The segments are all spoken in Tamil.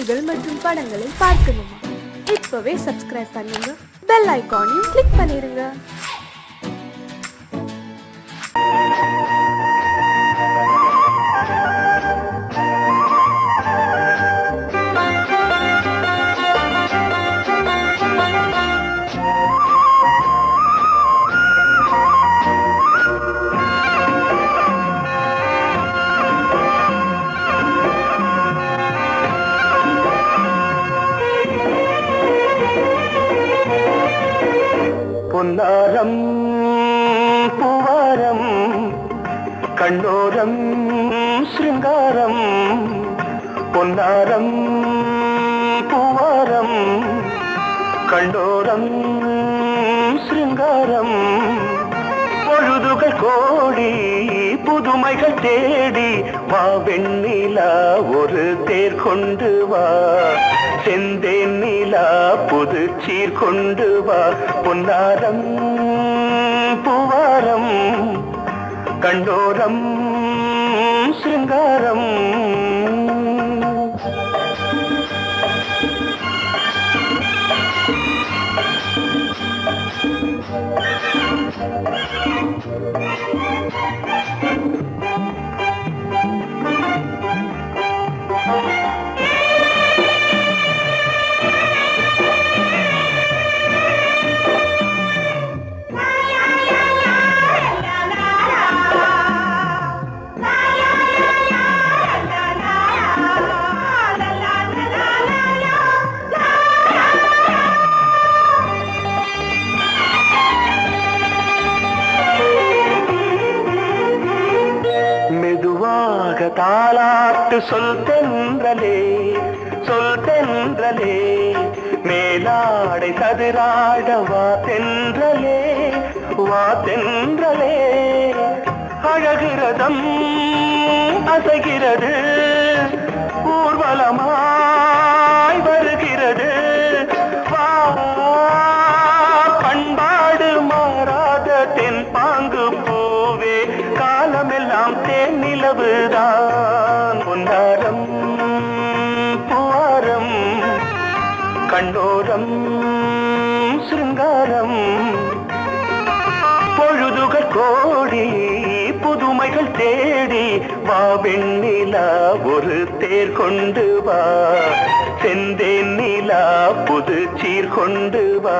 பாடல்கள் மற்றும் படங்களை பார்க்கணுமா? இப்பவே சப்ஸ்கிரைப் பண்ணுங்க, பெல் ஐகானையும் கிளிக் பண்ணிருங்க. பொன்னாரம் பூவாரம் கண்ணோரம் சிருங்காரம், பொன்னாரம் பூவாரம் கண்ணோரம் சிருங்காரம், பொழுதுகள் கோடி புதுமைகள் தேடி வா வெண்ணிலா ஒரு தேர் கொண்டு வா, செந்தேன் நிலா புது சீர் கொண்டு வா, பொன்னாரம் பூவாரம் கண்டோரம் சிருங்காரம். தாலாட்டு சொல் தென்றலே, சொல் தென்றலே, மேலாடை சதுராட வா தென்றலே, வா தென்றலே, அழகிறதம் அசைகிறது ஊர்வலமாய் வருகிறது, வா பண்பாடு மாறாத தென் பாங்கு பூவே, காலமெல்லாம் தேன் நிலவுதான், பொன்னாரம் பூவாரம் கண்ணோரம் சிருங்காரம், பொழுதுகள் கோடி புதுமைகள் தேடி வா வெண்ணிலா ஒரு தேர் கொண்டு வா, செந்தேன் நிலா புது சீர் கொண்டு வா.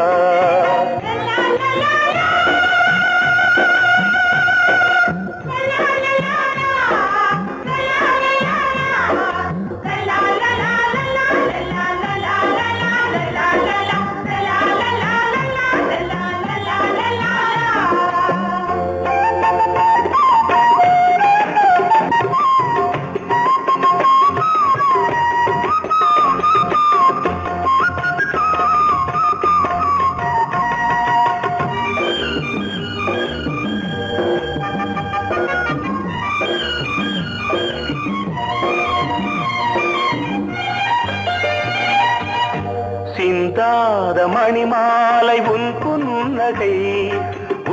சிந்தாத மணிமாலை உன் புன்னகை,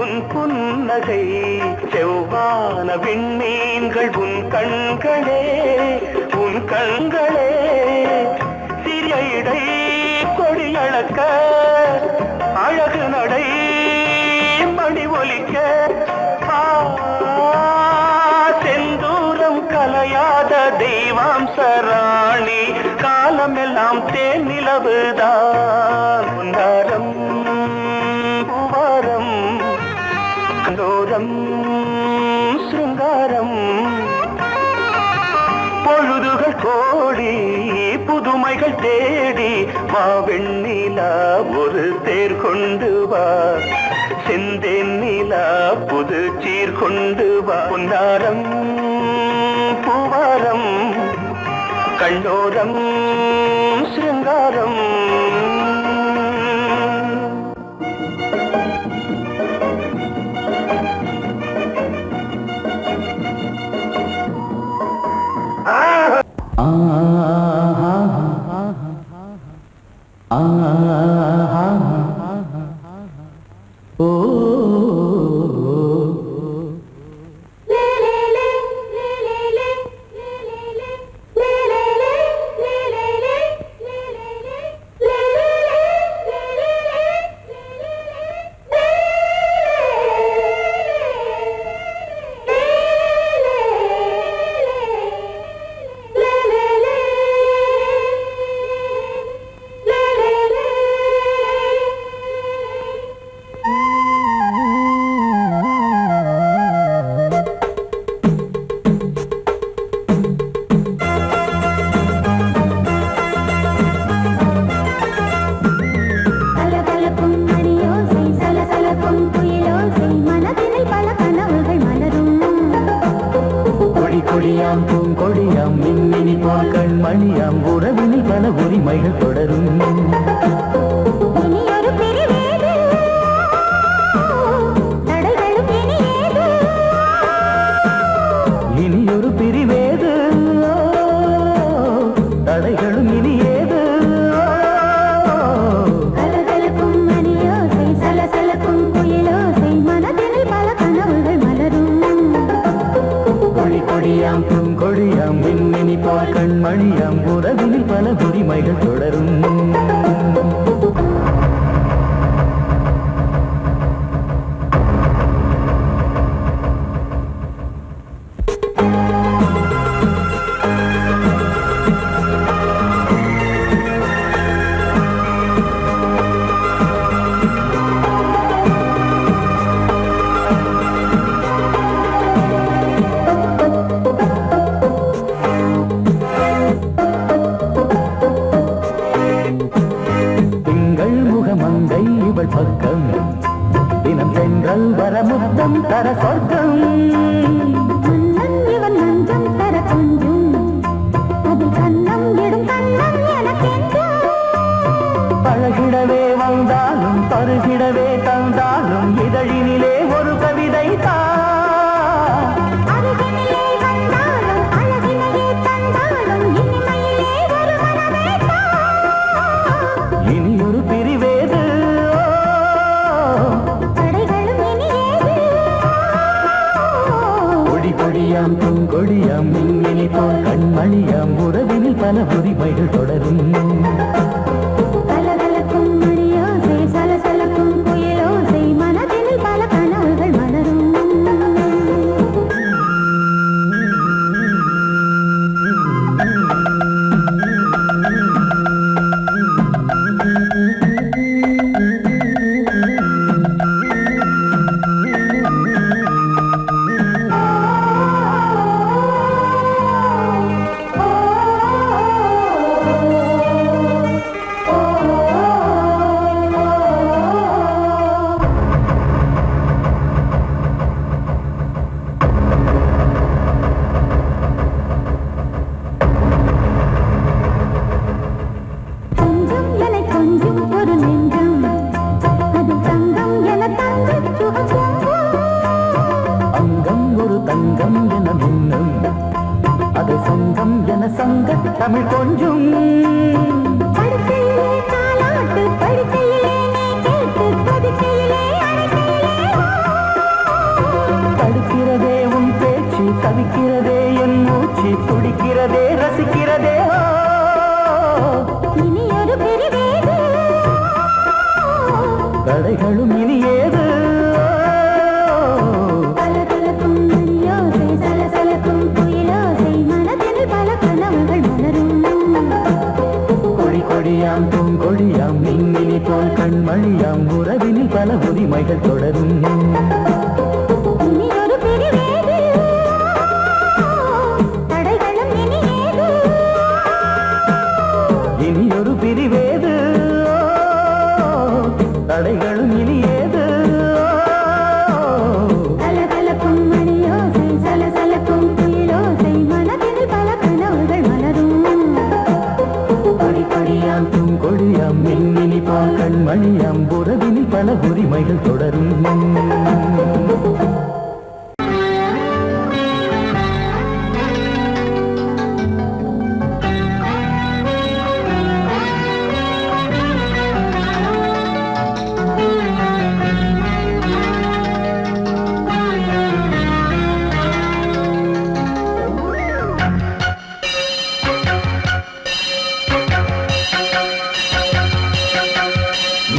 உன் புன்னகை, செவ்வான விண்மீன்கள் உன் கண்களே, உன் கண்களே, சிறிய இடை கொடியளக்க அழகு நடை மணி ஒலிக்க, செந்தூரம் கலையாத தெய்வாம்சராணி, காலமெல்லாம் தேன் நிலவுதான், பொன்னாரம் பூவாரம் கண்டோரம் சிருங்காரம், பொழுதுகள் கோடி புதுமைகள் தேடி வா வெண்ணிலா ஒரு தேர் கொண்டு வா, செந்தேன் நிலா புது சீர் கொண்டு வா, பொன்னாரம் பூவாரம் கண்டோரம் சிருங்காரம். பல உரிமைகள் தொடரும். இனியொரு பிரிவேது தடைகளும் இனியேது. கலகலக்கும் மணியோசை சலசலக்கும் குயிலோசை மனதில் பல கனவுகள் மலரும். கொடி கொடியாம் பூங்கொடியாம் மின்மினி போல் கண்மணியாம் உறவினில் பல உரிமைகள் தொடரும். மங்கை இவள் பக்கம் தினம் சென்றல் வர முத்தம் தர சொர்க்கம். இவன் நஞ்சம் தர கொஞ்சம் அதில் கண்ணம் இடும் கண்ணம் எனக்கென்றும். பழகிடவே வந்தாலும் பருகிடவே தந்தாலும் இதழினிலே ஒரு கவிதை தான். அருகினிலே வந்தாலும் அழகினையே தந்தாலும் இனிமையிலே ஒரு மனமே தான். இனியொரு பிரிவேது தடைகளும் இனியேது. கொடி கொடியாம் பூங்கொடியாம் மின்மினி போல் கண்மணியாம் உறவினில் பல உரிமைகள் தொடரும். கலகலக்கும் மணியோசை சலசலக்கும் குயிலோசை மனதில் பல கனவுகள் மலரும். கொஞ்சம் என கொஞ்சம் ஒரு நெஞ்சம் அது தங்கம் என தங்க சுகம். அங்கம் ஒரு தங்கம் என மின்னும் அது சங்கம் என சங்க தமிழ் கொஞ்சம். படுக்கையிலே தாலாட்டு படுக்கையிலே நீ கேட்டு படுக்கையிலே அழைக்கையிலே தடுக்கிறதே உன் பேச்சு தவிக்கிறதே என் மூச்சு துடிக்கிறதே ரசிக்கிறதே. இனி ஒரு பிரிவேது தடைகளும் இனியேது. கலகலக்கும் மணியோசை சலசலக்கும் குயிலோசை மனதில் பல கனவுகள் மலரும். கொடி கொடியாம் பூங்கொடியாம் மின்மினி போல் கண்மணியாம் உறவினில் பல உரிமைகள் தொடரும். இனி ஒரு பிரிவேது தடைகளும் இனியேது. இனியொரு பிரிவேது தடைகளும் இனியேது. கலகலக்கும் மணியோசை சலசலக்கும் குயிலோசை மனதில் பல கனவுகள் மலரும். கொடி கொடியாம் பூங்கொடியாம் மின்மினி போல் கண்மணியாம் உறவினில் பல உரிமைகள் தொடரும்.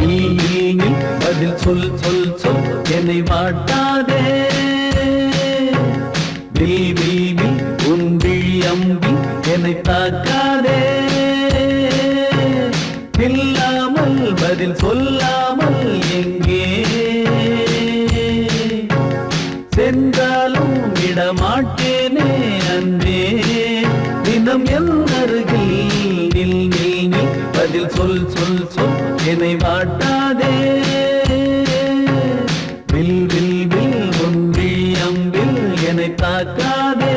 நீ பதில் சொல் சொல் சொல் என்னை வாட்டாதே. வில் வில் வில் உன் விழி அம்பி என்னை தாக்காதே. இல்லாமல் பதில் சொல்லாமல் எங்கே சென்றாலும் விடமாட்டேனே அன்பே. தினம் என் அருகில் நில் நில் நில் பதில் சொல் சொல் சொல் என்னை வாட்டாதே. வில் வில் வில் உன் விழி அம்பில் என்னை தாக்காதே.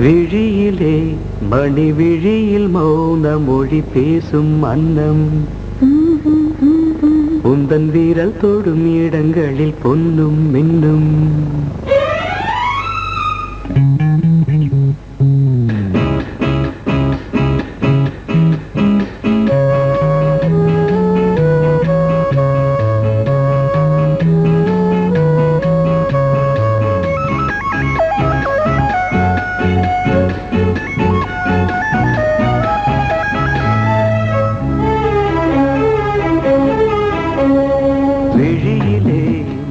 விழியிலே மணி விழியில் மௌன மொழி பேசும் அன்னம் உந்தன் வீரல் தொடும் இடங்களில் பொன்னும் மின்னும்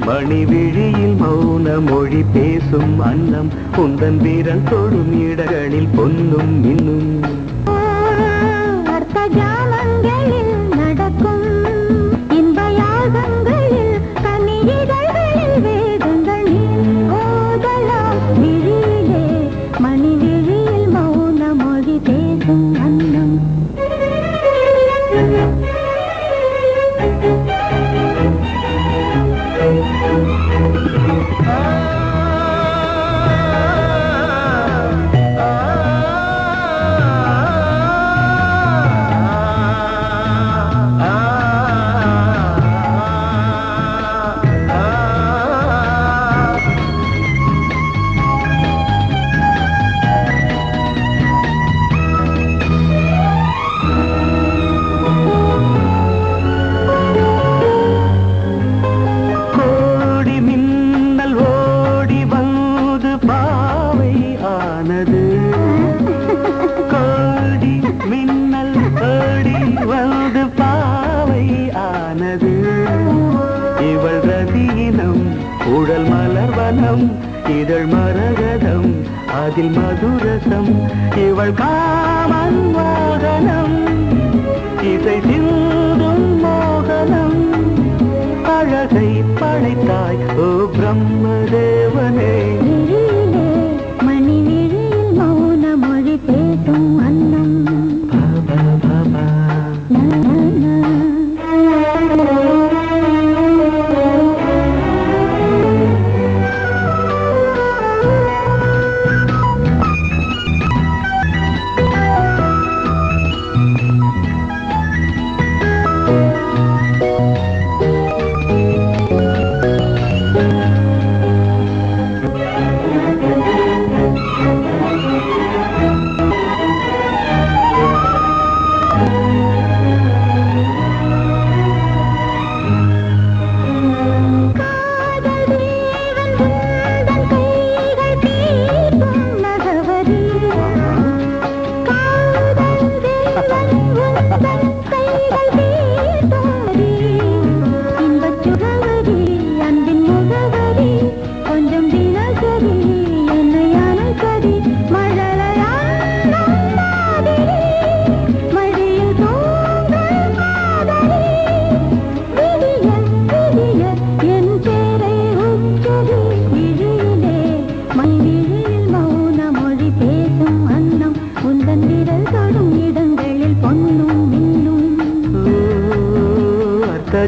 மணி விழியில் மௌன மொழி பேசும் அன்னம் உந்தன் வீரல் தொடும் இடங்களில் பொன்னும் மின்னும் அர்த்த ஜாமங்களில் நடக்கும் இன்ப யாகங்களில் கனியிதழ்களில் வேதங்கள் நீ ஓதலாம் விழியிலே மணி விழியில் மௌன மொழி பேசும் அன்னம் உடல் மலர்வனம் இதழ் மரகதம் அதில் மதுரசம் இவள் காமன் வாகனம் இசை சிந்தும் மோகனம் அழகை படைத்தாய் ஓ பிரம்மதேவனே மணி விழியில் மௌன மொழி பேசும் அன்னம்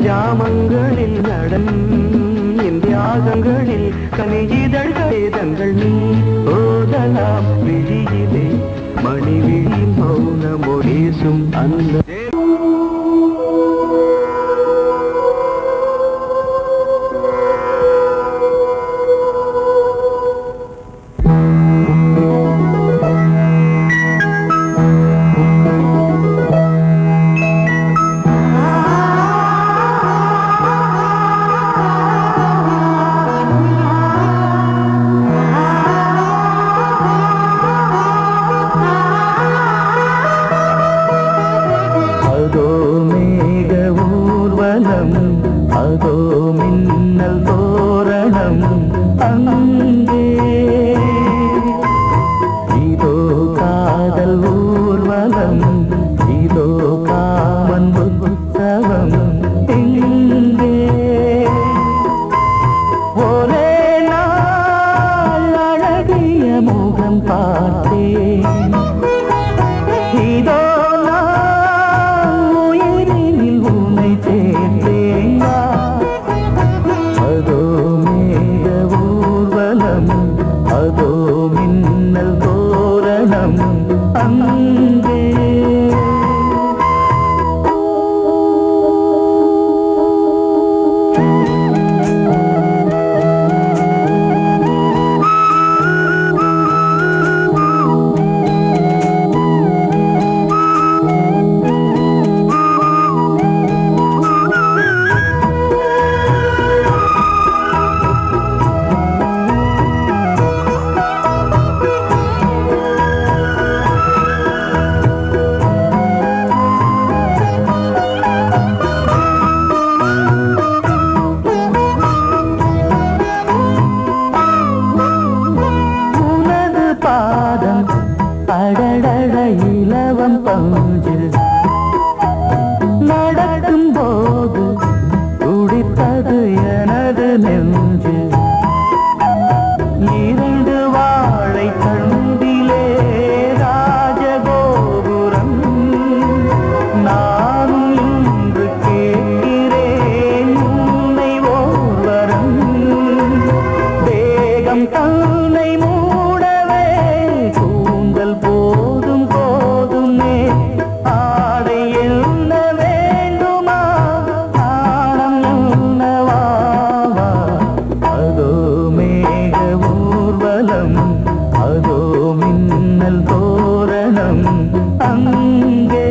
ஜாமங்களில் நடன் இந்தியாகங்களில் கனியிதழ்கள் நீ ஓதலாம் விழியிலே மணி விழி மௌன மொழிசும் அந்த இலவம் பஞ்சு நடக்கும் போது துடித்தது எனது நெஞ்சு இரண்டு வாழை தண்டிலே ராஜகோபுரம் நானும் இன்று கேட்கிறேன் உன்னை ஓர்வரம் தேகம் தன்னை மூடவே கூந்தல் போதும் போதுமே ஆடை என்ன வேண்டுமா நாணம் என்னவா அதோ மேக ஊர்வலம் அதோ மின்னல் தோரணம் அங்கே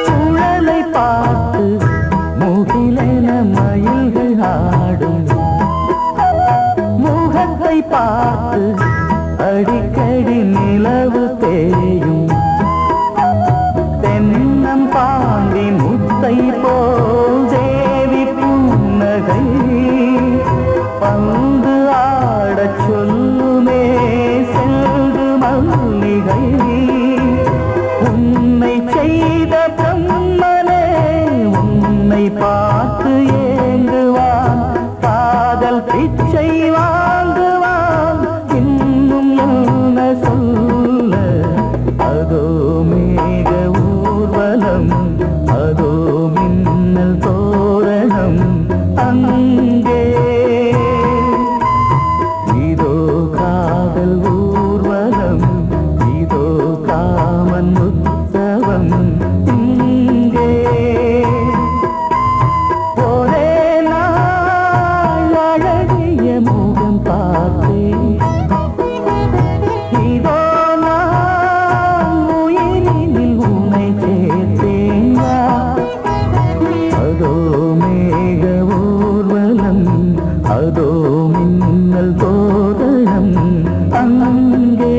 சுழலை பார்த்து முகிலென மயில்கள் ஆடும் முகத்தை பார்த்து அடிக்கடி நிலவு தேயும் தென்னம் பாண்டி முத்தை போல் தேவி புன்னகை பந்து ஆடச் சொல்லுமே செல்கு மல்லிகை உன்னை செய்த பிரம்மனே உன்னை பார்த்து ஏங்குவான் காதல் பிச்சை வாங்குவான் இன்னும் என்ன சொல்ல அதோ மேக ஊர்வலம் அதோ மின்னல் தோரணம் அங்கே இதோ காதல் ஊர்வலம் இதோ காமன் உற்சவம் இங்கே ஒரே நாள் அழகிய முகம் பார்த்தேன் இதோ நான் உயிரினில் உன்னை சேர்த்தேன் அதோ மேக ஊர்வலம் அதோ மின்னல் தோரணம் அங்கே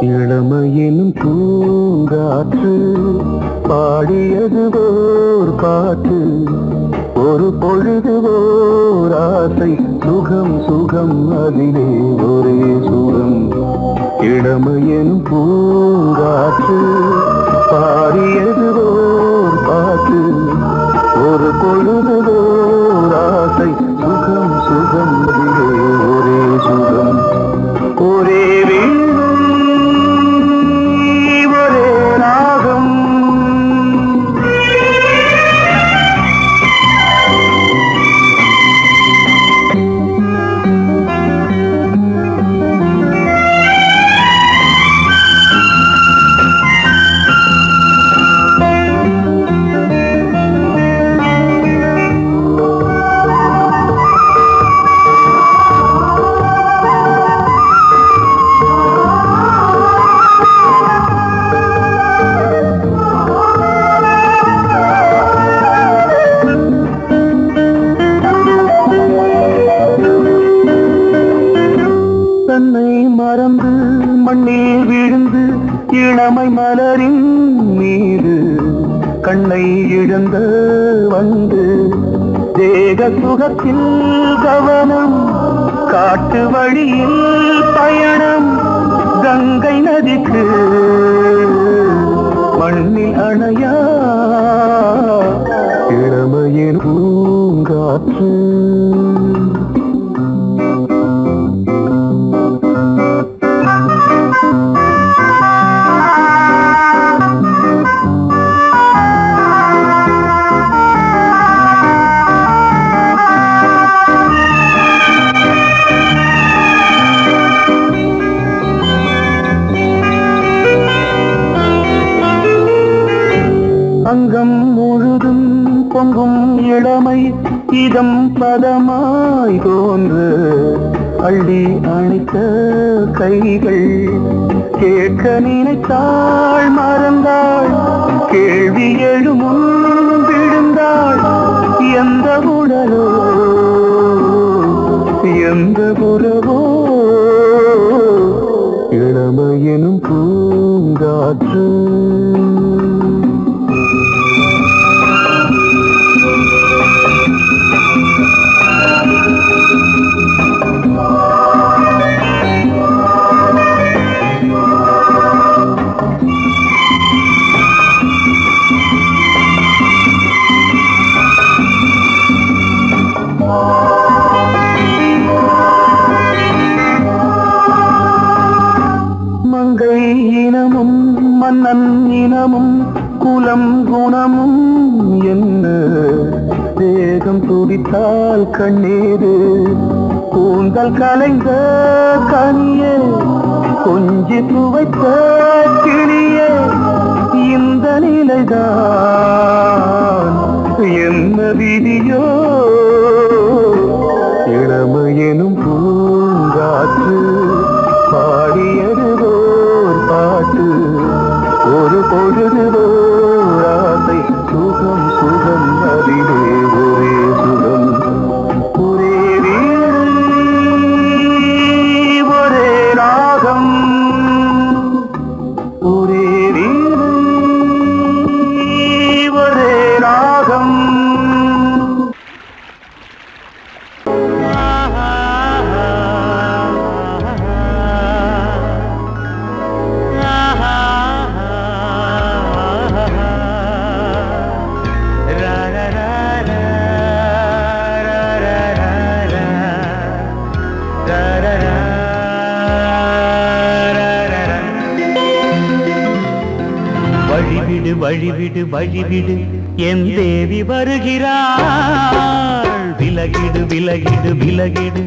இளமையினும் பூங்காற்று பாடியது ஓர் பாட்டு ஒரு பொழுது ஓர் ஆசை சுகம் சுகம் அதிலே ஒரே சுகம் இளமையினும் பூங்காற்று பாடியது ஓர் பாட்டு ஒரு பொழுது ஓர் ஆசை சுகம் சுகம் அதிலே ஒரே சுகம் ஒரே இளமை மலரின் மீது கண்ணை இழந்த வந்து தேக சுகத்தில் கவனம் காட்டு வழியில் பயணம் கங்கை நதிக்கு மண்ணில் அணையா இளமையின் பூங்காற்று அங்கம் முழுதும் பொங்கும் இளமை இதம் பதமாய் தோன்று அள்ளி அணைத்த கைகள் கேட்க நினைத்தாள் மறந்தாள் கேள்வி எழுமுன் விழுந்தாள் எந்த உடலோ எந்த புறவோ இளமையெனும் பூங்காற்று மங்கை இனமும் மன்னன் இனமும் குலம் குணமும் என்ன தேகம் துடித்தால் கண்ணீரு கூந்தல் கலைந்த கனியே கொஞ்சி துவைத்த கிளியே இந்த நிலைதான் என்ன விதியோ இளமையெனும் பூங்காற்று பாடியதுவோர் பாட்டு ஒரு பொழுதுவோர் ஆசை சுகம் சுகம் அதிலே ஒரே சுகம் ஒரே வீடு ஒரே ராகம் ஒரே வீடு ஒரே ராகம் வழிவிடு வழிவிடு வழிவிடு என் தேவி வருகிறாள் விலகிடு விலகிடு விலகிடு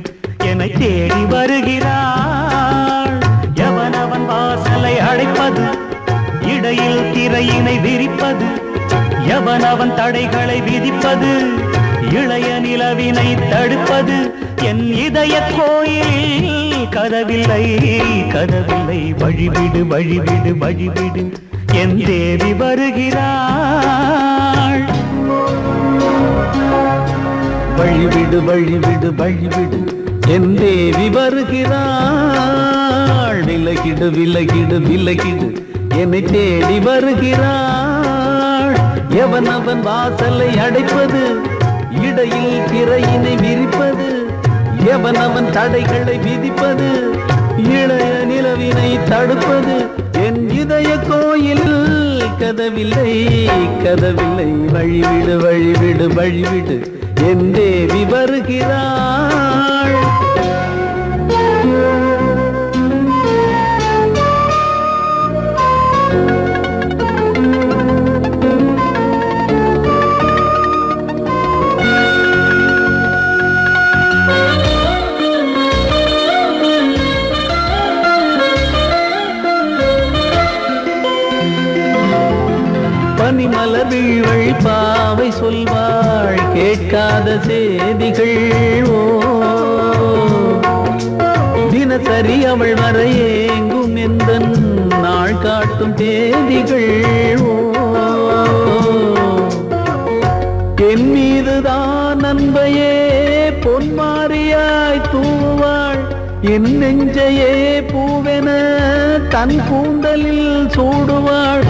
என்னை தேடி வருகிறாள் எவனவன் வாசலை அழைப்பது இடையில் திரையினை விரிப்பது எவனவன் தடைகளை விதிப்பது இளைய நிலவினை தடுப்பது என் இதய கோயிலில் கதவில்லை கதவில்லை வழிவிடு வழிவிடு வழிவிடு என் தேவி வருகிறாள் வழிவிடு வழிவிடு வழிவிடு என் தேவி வருகிறாள் விலகிடு விலகிடு விலகிடு என்னை தேடி வருகிறாள் எவனவன் வாசலை அடைப்பது இடையில் திரையினை விரிப்பது எவனவன் தடைகளை விதிப்பது இளைய நிலவினை தடுப்பது என் இதய கோயில் கதவில்லை கதவில்லை வழிவிடு வழிவிடு வழிவிடு என் தேவி வருகிறாள் பனிமலர் வீழ்வழி பாவை சொல்வாள் கேட்காத செய்திகள் ஓ தினசரி அவள் வர ஏங்கும் எந்த நாள் காட்டும் தேதிகள் ஓ என் மீதுதான் அன்பையே பொன்மாரியாய் தூவாள் என் நெஞ்சையே பூவென தன் கூந்தலில் சூடுவாள்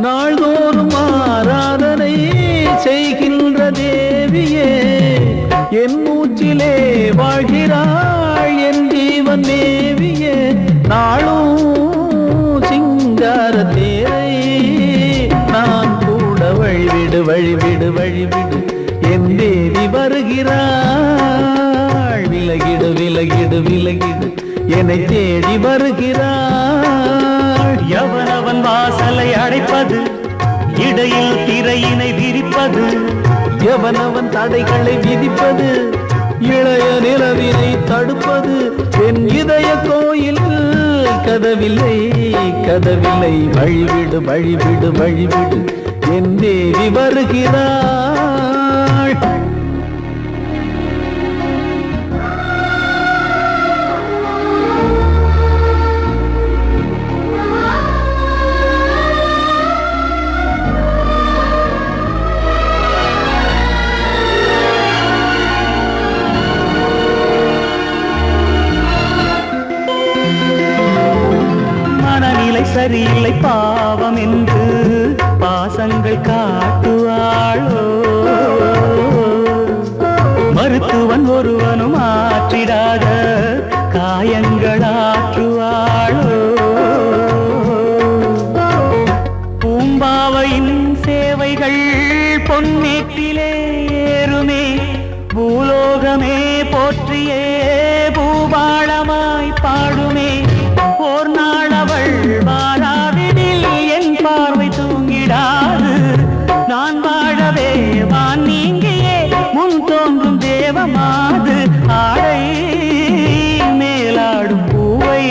நாள்தோறும் ஆராதனை செய்கின்ற தேவியே என் மூச்சிலே வாழ்கிறாள் மேவிய நாளும் சிங்கார தேரை நான் கூட வழிவிடு வழிவிடு வழிவிடு என் தேவி வருகிறாள் விலகிடு விலகிடு விலகிடு என்னை தேடி வருகிறாள் எவனவன் வாசலை அடைப்பது இடையில் திரையினை விரிப்பது எவனவன் தடைகளை விதிப்பது இளைய நிலவினை தடுப்பது என் இதய கோயில் கதவில்லை கதவில்லை வழிவிடு வழிவிடு வழிவிடு என் தேவி வருகிறாள் சரியில்லை பாவம் என்று பாசங்கள் காட்டுவாளோ மருத்துவன் ஒருவனும் ஆற்றிடாத காயங்களாற்றுவாளோ பூம்பாவையின் சேவைகள் பொன்னேற்றிலே ஏறுமே பூலோகமே போற்றியே பூபாளமாய் பாடுமே ஓர் நாள் அவள் வாராவிடில் என் பார்வை தூங்கிடாது நான் வாழவே வான் நீங்கியே முன் தோன்றும் தேவமாது ஆடை மேலாடும் பூவை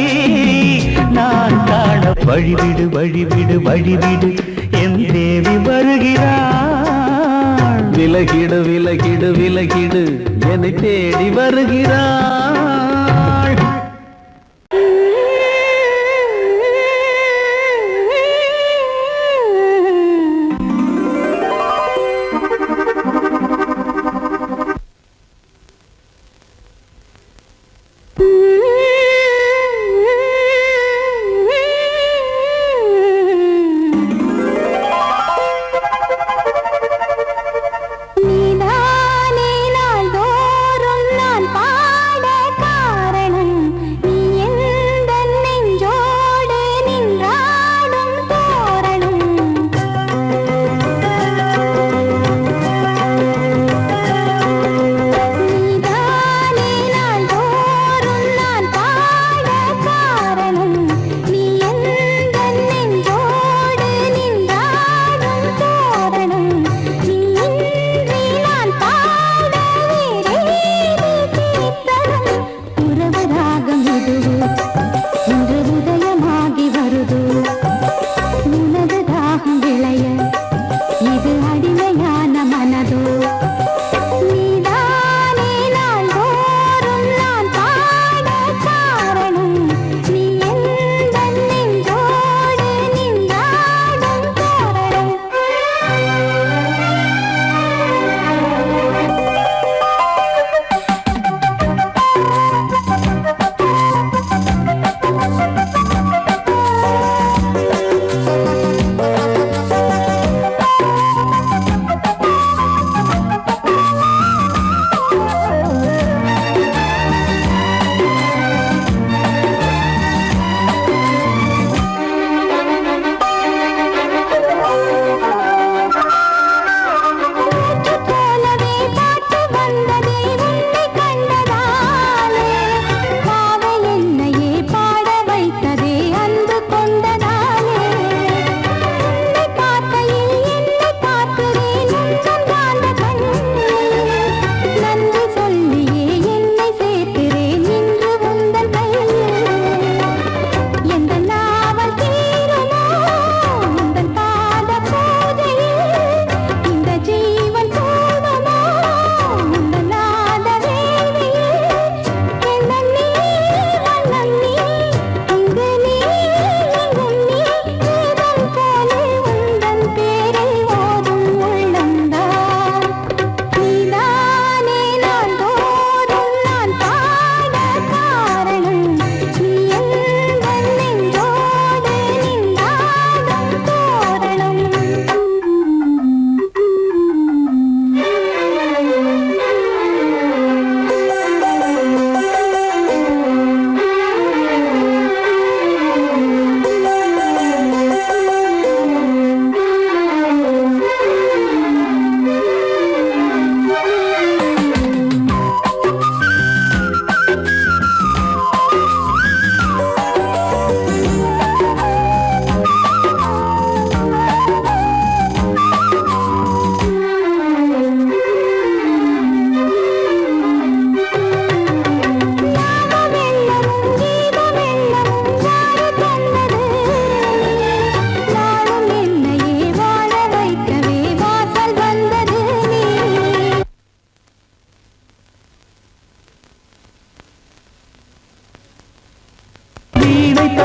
நான் காண வழிவிடு வழிவிடு வழிவிடு என் தேவி வருகிறாள் விலகிடு விலகிடு விலகிடு என்னை தேடி வருகிறாள் நீதானே நாள்தோறும் நான் பாட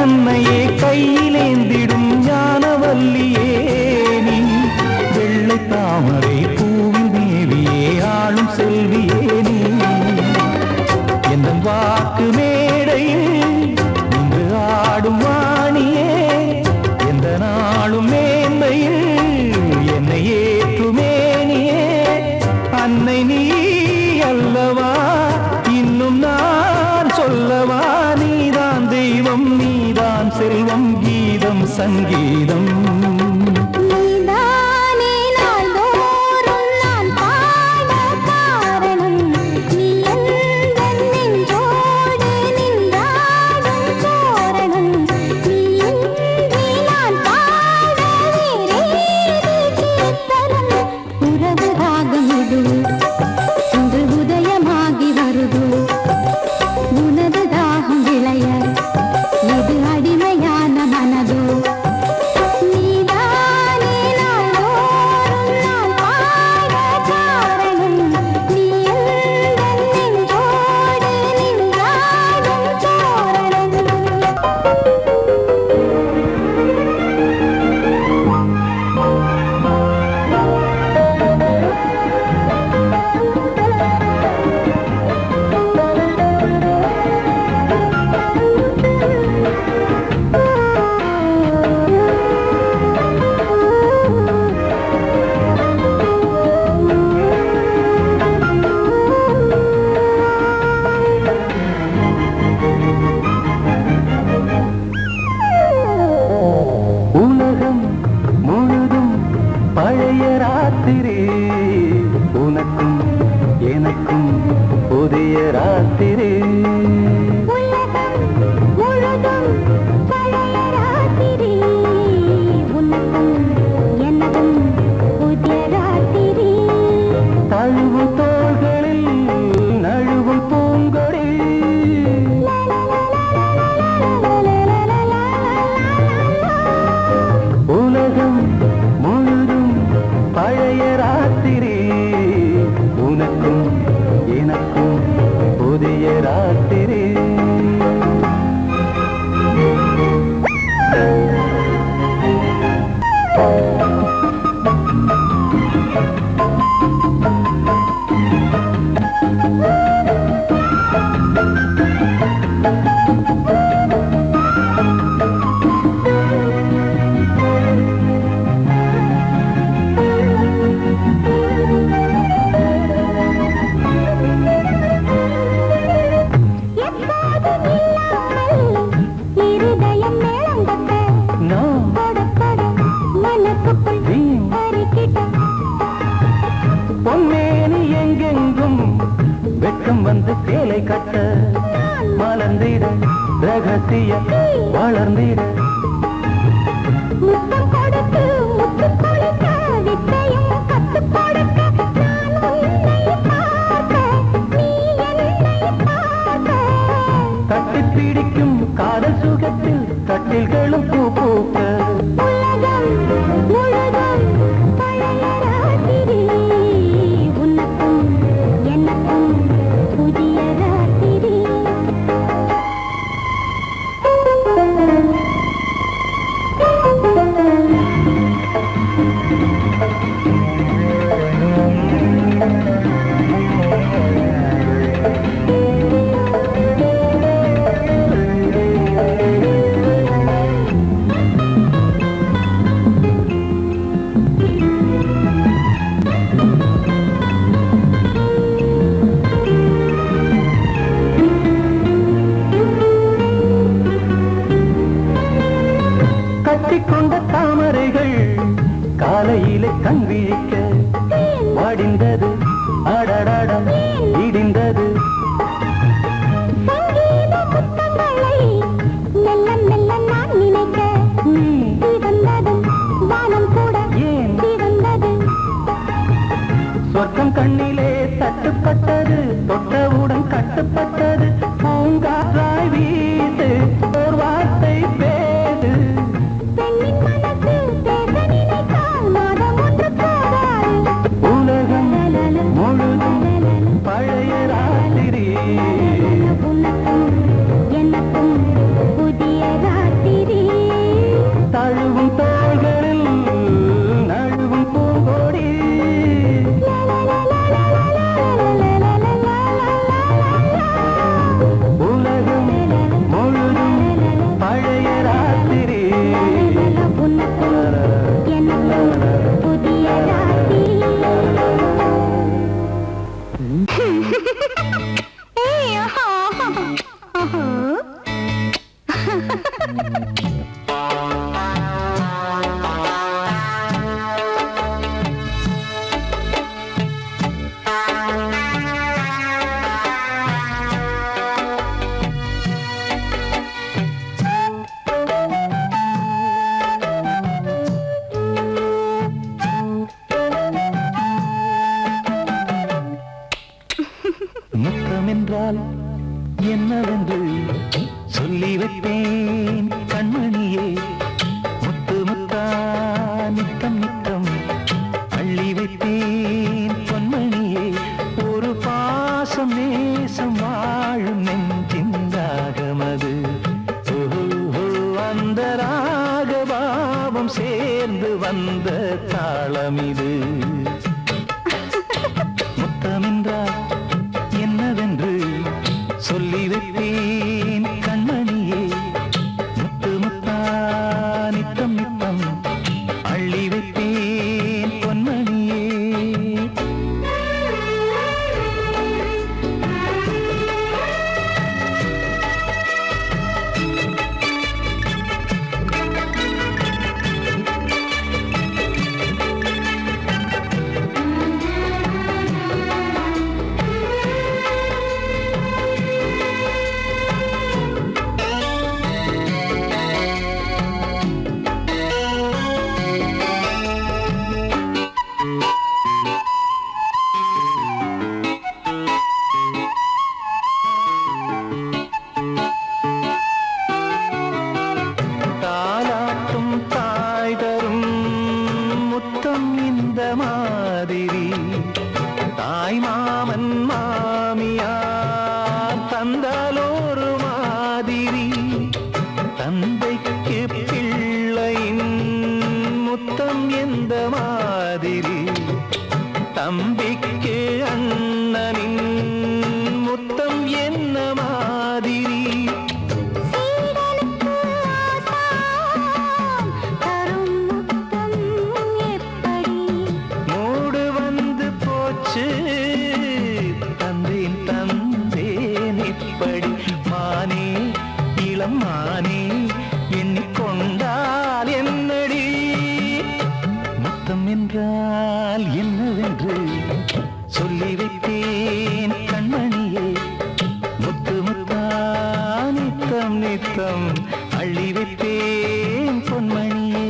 தன்னையே கையிலேந்திடும் ஞானவல்லியே நீ வெள்ளை தாமரை பூவில் தேவியே ஆளும் செல்வியே நீ எந்த வாக்கு மேடையில் இன்று ஆடும் வாணியே எந்த நாளும் மேன்மையில் என்னை ஏற்றுமேனியே அன்னை நீ அல்லவா இன்னும் நான் சொல்லவா நீதான் தெய்வம் நீதான் செல்வம் கீதம் சங்கீதம் நீதானே நாள்தோறும் நான் பாட காரணம் நீ எந்தன் நெஞ்சோடு நின்றாடும் தோரணம் நீ இன்றி நான் பாட வேறேது கீர்த்தனம் உறவு ராகம் இது இன்று உதயமாகி வருது உனது தாகம் விளைய இது அடிமையான மனதோ நீதானே நாள்தோறும் நான் பாட காரணம் நீ எந்தன் நெஞ்சோடு நின்றாடும் தோரணம் உலகம் முழுதும் பழைய ராத்திரி உனக்கும் எனக்கும் புதிய ராத்திரி உலகம் முழுதும் பழைய ராத்திரி உனக்கும் எனக்கும் புதிய ராத்திரி தழுவு தோள்களில் நழுவும் பூங்கொடி உலகம் முழுதும் பழைய ராத்திரி உனக்கும் எனக்கும் புதிய ராத்திரி எப்போதும் இல்லாமல் இருதயம் மேளங்கொட்ட நான் கொடுப்பட மனசுக்குள் வீண் அறிக்கிட்ட பொன்னேனி எங்கெங்கும் வெட்கம் வந்து சேலை கட்ட மலர்ந்திட ரகசிய வளர்ந்திட முத்தம் கொடுத்து முத்து கொடுக்க வித்தையும் கத்துக் கொடுக்க நான் உன்னை பார்க்க நீ என்னை பார்க்க தட்டி பிடிக்கும் காதல் சுகத்தில் கட்டில்களும் பூ பூக்க உலகம் முழுதும் பழைய ராத்திரி உனக்கும் எனக்கும் புதிய ராத்திரி கட்டிக்கொண்ட தாமரைகள் காலையிலே கண் விழிக்க வாடிந்தது அடடடம் இடிந்தது சங்கீத புத்தங்களை மெல்ல மெல்ல நான் நினைக்க நீ சிவந்ததும் வானம் கூட ஏன் சிவந்தது சொர்க்கம் கண்ணிலே தட்டுப்பட்டது தொட்டவுடன் கட்டுப்பட்டது பூங்காற்றாய் வீசு ஓர் வார்த்தை பேசு பெண்ணின் மனது தழுவும் தோள்களில் நழுவும் பூங்கோடி உலகம் முழுதும் பழைய ராத்திரி புதிய முத்தம் என்றால் என்னவென்று சொல்லி வைப்பேன் கண்மணியே முத்து முத்தா நித்தம் நித்தம் அள்ளி வைப்பேன் பொன்மணியே ஒரு பாசம் நேசம் வாழும் நெஞ்சிந்தாகமது அந்த ராகபாவம் சேர்ந்து வந்த தாளமிது முத்தமென்றால் என்னவென்று சொல்லி வைப்பேன் கண்மணியே முத்து முத்தா நித்தம் நித்தம் அள்ளி வைப்பேன் பொன்மணியே தாலாட்டும் தாய் தரும் முத்தம் இந்த மாதிரி தாய் மாமன் மாமியார் தந்தாலோரு மாதிரி தந்தைக்கு பிள்ளையின் முத்தம் எந்த மாதிரி தம்பிக்கு அண்ணனின் முத்தம் என்ன மாதிரி மூடு வந்து போச்சு தந்தேன் தந்தேன் இப்படி மானே இளம் மானே எண்ணிக்கொண்டால் என்னடி முத்தம் என்றால் என்னவென்று சொல்லி வைத்தேன் கண்மணியே முத்து முத்தா நித்தம் நித்தம் அள்ளி வைத்தேன் பொன்மணியே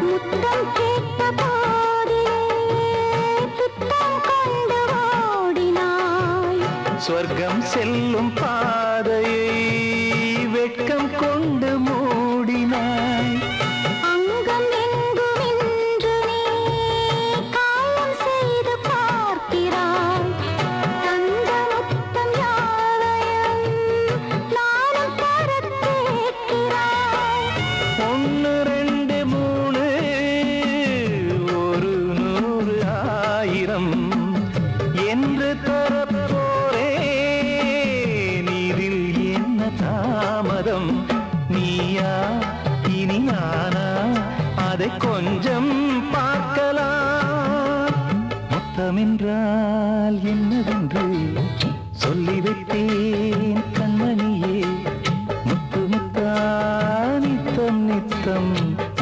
முத்தம் கேட்ட போதிலே துத்தம் கொண்டு ஓடினாய் சொர்க்கம் செல்லும் பாதையை வெட்கம் கொண்டு மூடினாய் அங்கம் எங்கும் இன்று நீ காயம் செய்து பார்க்கிறாய் தந்த முத்தம் யாவையும் நானும் தரக் கேட்கிறாய் ஒன்று ரெண்டு மூணு ஒரு நூறு ஆயிரம் என்று தரப்போரேன் இதில் என்ன தாமதம் நீயா இனி நானா அதை கொஞ்சம் பார்க்கலாம் முத்தமென்றால் என்னவென்று சொல்லி வைத்தேன் கண்மணியே முத்து முத்தா நித்தம் நித்தம்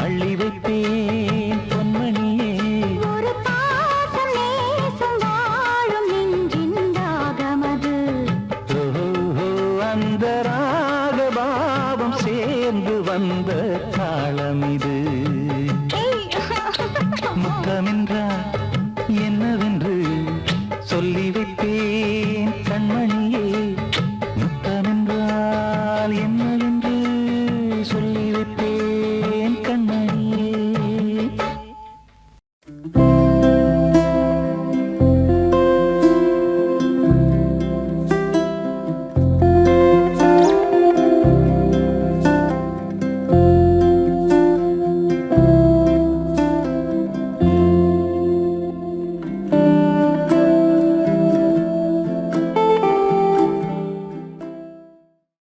அள்ளி வைப்பேன் பொன்மணியே ஒரு பாசம் நேசம் வாழும் நெஞ்சின் தாகமது ஓஹோ அந்த ராகபாவம் சேர்ந்து வந்த தாளமிது ஏய் முத்தமென்றால் என்னவென்று சொல்லிவே